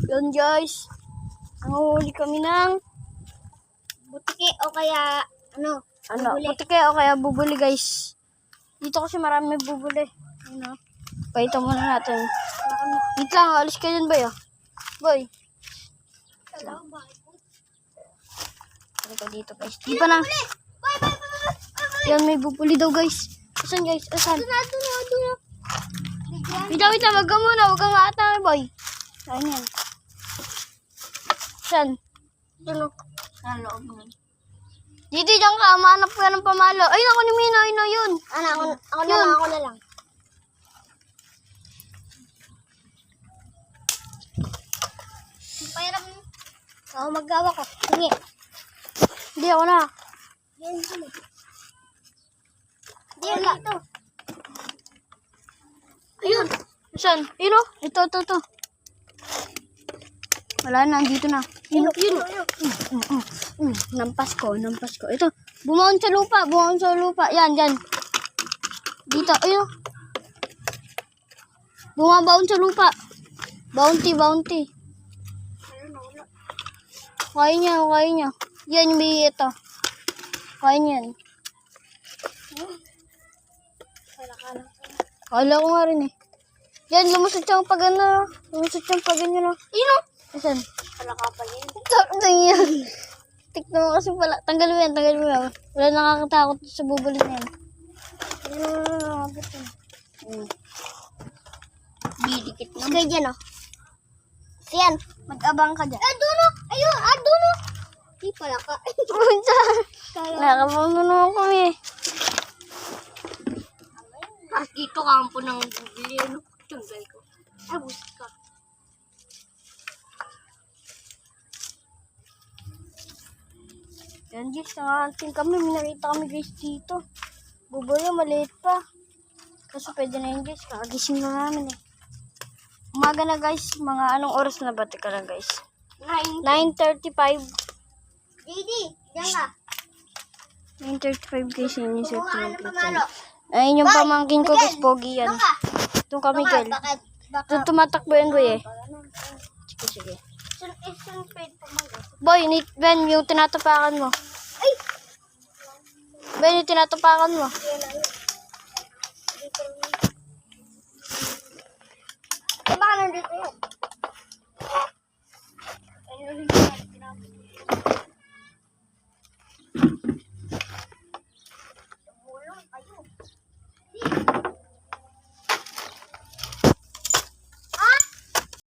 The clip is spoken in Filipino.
Yun guys. Nanguhuli kami ng butiki o kaya bubuli. Butike o kaya bubuli guys. Dito kasi marami bubuli. Paita muna natin. Dito lang, alis ka dyan boy. Boy. Ano pa dito guys? Di pa na. Yan may bubuli daw guys. Asan guys? Asan? Doon. Wait lang, wag ka muna. Wag kang ata boy. Saan yan? Saan? Doon. Sa loob nun. Dito dyan ka, mahanap ka ng pamalo. Ay, naku ni Mina, ayun na yun. Ako na lang. Pairam. Ako maggawa ko. Sige. Hindi, ako na. Yan sila. Diyan dito. Ayun. Saan? Ayun o. Ito. Wala na, dito na. Yun. Nampas ko. Ito, bumaon sa lupa. Yan, dyan. Dito, ayun. Bumabaon sa lupa. Bounty. Kaya niya. Yan, may ito. Kaya niyan. Kala ko nga rin eh. Yan, lumusot siyang pag ano. Ayun o. Asan? Wala ka pa yan. Takdang yan. Tikno mo kasi pala. Tanggalin mo yan. Wala nakakatakot sa bubuli na yan. Didikit na. Sige dyan o. Siyan. Mag-abang ka dyan. Doon o. Ayun. Doon o. Di pala ka. Nakakabang naman kami. Dito kampo ng bubili. Tunggal ko. Busit ka. Yan guys, nanganting kami. May nakita kami guys dito. Bubuli, maliit pa. Kaso pwede na yun guys. Kakagising na namin eh. Umaga na guys. Mga anong oras na ba? Teka lang guys. 9:35. JD, diyan ka. 9:35 guys. Yun yung set ng pizza. Ayun yung pamangkin ko guys. Pogi yan. Doon kami girl. Bakit? Doon tumatakbo yan boy eh. Sige. Boy, Ben, yung tinatapakan mo. Ay! Ben, yung tinatapakan mo. Baka nandito yun.